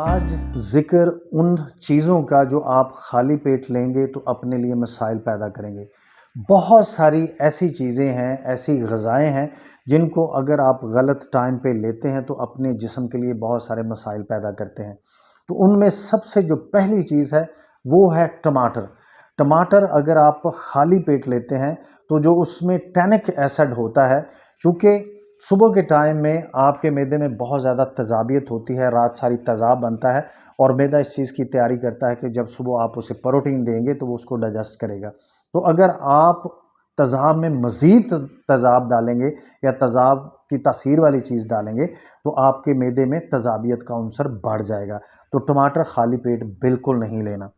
आज ज़िक्र उन चीज़ों का जो आप खाली पेट लेंगे तो अपने लिए मसाइल पैदा करेंगे। बहुत सारी ऐसी चीज़ें हैं, ऐसी ग़िज़ाएँ हैं जिनको अगर आप गलत टाइम पे लेते हैं तो अपने जिस्म के लिए बहुत सारे मसाइल पैदा करते हैं। तो उनमें सबसे जो पहली चीज़ है वो है टमाटर। टमाटर अगर आप खाली पेट लेते हैं तो जो उसमें टैनिक एसिड होता है, चूँकि सुबह के टाइम में आपके मैदे में बहुत ज़्यादा तेज़ाबियत होती है, रात सारी तेज़ाब बनता है और मैदा इस चीज़ की तैयारी करता है कि जब सुबह आप उसे प्रोटीन देंगे तो वो उसको डाइजेस्ट करेगा। तो अगर आप तेज़ाब में मज़ीद तेज़ाब डालेंगे या तेज़ाब की तासीर वाली चीज़ डालेंगे तो आपके मैदे में तेज़ाबियत का अंसर बढ़ जाएगा। तो टमाटर खाली पेट बिल्कुल नहीं लेना।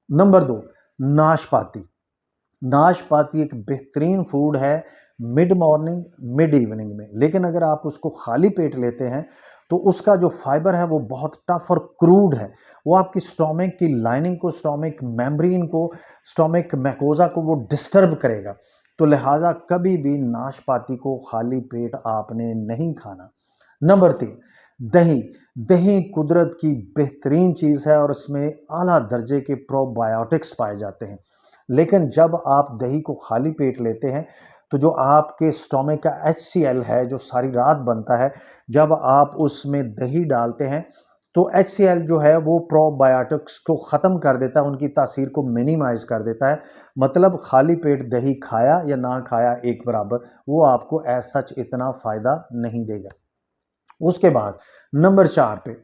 नंबर 2, नाशपाती। नाशपाती एक बेहतरीन फूड है मिड मॉर्निंग, मिड इवनिंग में, लेकिन अगर आप उसको खाली पेट लेते हैं तो उसका जो फाइबर है वो बहुत टफ और क्रूड है। वो आपकी स्टोमक की लाइनिंग को, स्टोमक मेम्ब्रेन को, स्टोमक मैकोजा को वो डिस्टर्ब करेगा। तो लिहाजा कभी भी नाशपाती को खाली पेट आपने नहीं खाना। नंबर 3, दही। दही कुदरत की बेहतरीन चीज़ है और इसमें आला दर्जे के प्रोबायोटिक्स पाए जाते हैं। लेकिन जब आप दही को खाली पेट लेते हैं तो जो आपके स्टोमक का HCl है जो सारी रात बनता है, जब आप उसमें दही डालते हैं तो HCl जो है वो प्रोबायोटिक्स को ख़त्म कर देता है, उनकी तासीर को मिनिमाइज़ कर देता है। मतलब खाली पेट दही खाया या ना खाया एक बराबर, वो आपको एज़ सच इतना फ़ायदा नहीं देगा। उसके बाद नंबर 4 पे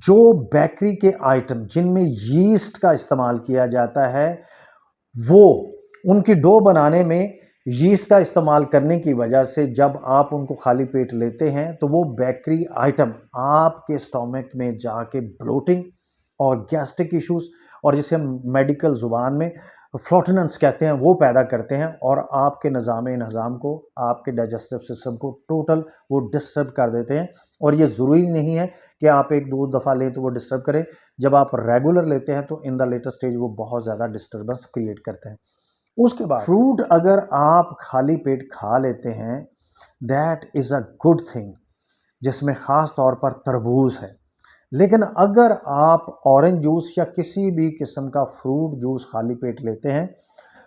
जो बेकरी के आइटम जिनमें यीस्ट का इस्तेमाल किया जाता है, वो उनकी डो बनाने में यीस्ट का इस्तेमाल करने की वजह से जब आप उनको खाली पेट लेते हैं तो वो बेकरी आइटम आपके स्टोमक में जाके ब्लोटिंग और गैस्ट्रिक इश्यूज और जिसे हम मेडिकल ज़ुबान में फ्लॉटनेंस कहते हैं वो पैदा करते हैं और आपके निज़ाम को, आपके डाइजेस्टिव सिस्टम को टोटल वो डिस्टर्ब कर देते हैं। और ये ज़रूरी नहीं है कि आप 1-2 दफ़ा लें तो वो डिस्टर्ब करें। जब आप रेगुलर लेते हैं तो इन द लेटर स्टेज वो बहुत ज़्यादा डिस्टर्बेंस क्रिएट करते हैं। उसके बाद फ्रूट अगर आप खाली पेट खा लेते हैं, that is a good thing, जिसमें ख़ास तौर पर तरबूज है। लेकिन अगर आप ऑरेंज जूस या किसी भी किस्म का फ्रूट जूस खाली पेट लेते हैं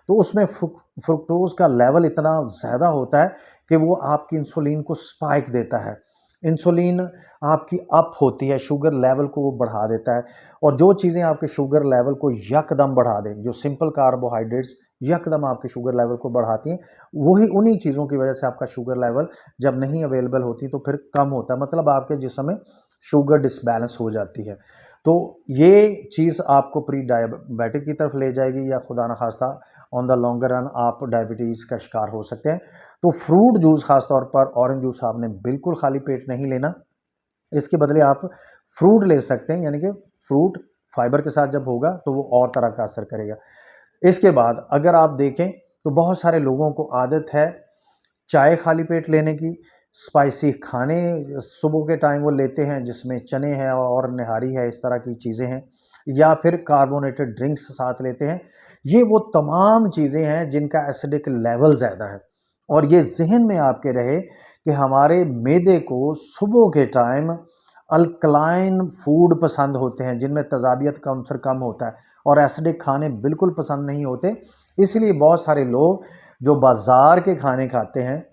तो उसमें फ्रुक्टोज का लेवल इतना ज़्यादा होता है कि वो आपकी इंसुलिन को स्पाइक देता है। इंसुलिन आपकी अप होती है, शुगर लेवल को वो बढ़ा देता है और जो चीज़ें आपके शुगर लेवल को यकदम बढ़ा दें, जो सिंपल कार्बोहाइड्रेट्स यकदम आपके शुगर लेवल को बढ़ाती हैं, वही उन्हीं चीज़ों की वजह से आपका शुगर लेवल जब नहीं अवेलेबल होती तो फिर कम होता है। मतलब आपके जिस्म में शुगर डिसबैलेंस हो जाती है। तो ये चीज़ आपको प्री डायबिटिक की तरफ ले जाएगी या खुदा न खास्ता ऑन द लॉन्गर रन आप डायबिटीज़ का शिकार हो सकते हैं। तो फ्रूट जूस ख़ास तौर पर ऑरेंज जूस आपने बिल्कुल खाली पेट नहीं लेना। इसके बदले आप फ्रूट ले सकते हैं, यानी कि फ्रूट फाइबर के साथ जब होगा तो वो और तरह का असर करेगा। इसके बाद अगर आप देखें तो बहुत सारे लोगों को आदत है चाय खाली पेट लेने की, स्पाइसी खाने सुबह के टाइम वो लेते हैं जिसमें चने हैं और निहारी है, इस तरह की चीज़ें हैं, या फिर कार्बोनेटेड ड्रिंक्स साथ लेते हैं। ये वो तमाम चीज़ें हैं जिनका एसिडिक लेवल ज़्यादा है और ये ज़हन में आपके रहे कि हमारे मैदे को सुबह के टाइम अल्कलाइन फूड पसंद होते हैं जिनमें तेज़ाबियत का अंसर कम होता है और एसिडिक खाने बिल्कुल पसंद नहीं होते। इसलिए बहुत सारे लोग जो बाज़ार के खाने खाते हैं,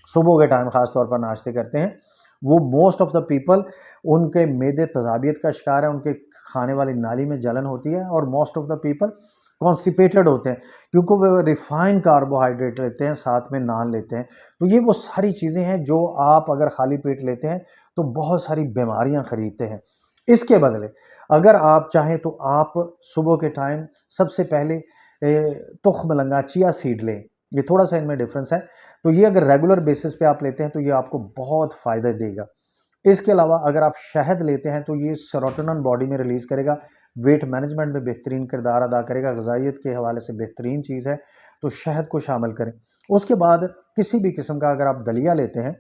सुबह के टाइम ख़ास तौर पर नाश्ते करते हैं, वो मोस्ट ऑफ द पीपल उनके मैदे तेज़ाबियत का शिकार है, उनके खाने वाली नाली में जलन होती है और most of the people constipated होते हैं क्योंकि वो रिफाइंड कार्बोहाइड्रेट लेते हैं, साथ में नान लेते हैं। तो ये वो सारी चीज़ें हैं जो आप अगर खाली पेट लेते हैं तो बहुत सारी बीमारियां खरीदते हैं। इसके बदले अगर आप चाहें तो आप सुबह के टाइम सबसे पहले तुख्म लंगा चिया सीड लें। ये थोड़ा सा इनमें डिफरेंस है। तो ये अगर रेगुलर बेसिस पे आप लेते हैं तो ये आपको बहुत फ़ायदा देगा। इसके अलावा अगर आप शहद लेते हैं तो ये सेरोटोनिन बॉडी में रिलीज़ करेगा, वेट मैनेजमेंट में बेहतरीन किरदार अदा करेगा, ग़िज़ाइयत के हवाले से बेहतरीन चीज़ है, तो शहद को शामिल करें। उसके बाद किसी भी किस्म का अगर आप दलिया लेते हैं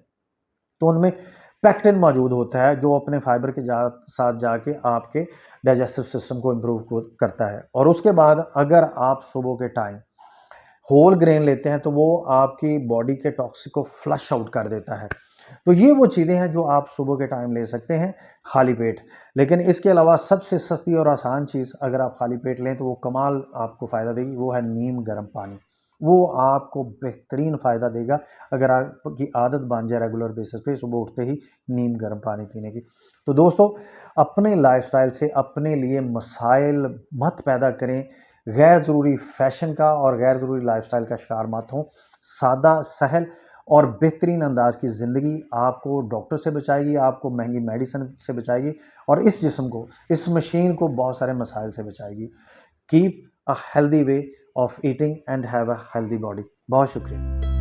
तो उनमें पेक्टिन मौजूद होता है जो अपने फाइबर के साथ जाके आपके डाइजेस्टिव सिस्टम को इम्प्रूव करता है। और उसके बाद अगर आप सुबह के टाइम होल ग्रेन लेते हैं तो वो आपकी बॉडी के टॉक्सिक को फ्लश आउट कर देता है। तो ये वो चीज़ें हैं जो आप सुबह के टाइम ले सकते हैं खाली पेट। लेकिन इसके अलावा सबसे सस्ती और आसान चीज़ अगर आप खाली पेट लें तो वो कमाल आपको फ़ायदा देगी, वो है नीम गर्म पानी। वो आपको बेहतरीन फ़ायदा देगा अगर आपकी आदत बन जाए रेगुलर बेसिस पे सुबह उठते ही नीम गर्म पानी पीने की। तो दोस्तों, अपने लाइफ़स्टाइल से अपने लिए मसाइल मत पैदा करें, गैर ज़रूरी फ़ैशन का और गैर ज़रूरी लाइफ़स्टाइल का शिकार मत हों। सादा, सहल और बेहतरीन अंदाज की ज़िंदगी आपको डॉक्टर से बचाएगी, आपको महंगी मेडिसिन से बचाएगी और इस जिस्म को, इस मशीन को बहुत सारे मसाइल से बचाएगी। Keep a healthy way of eating and have a healthy body. बहुत शुक्रिया।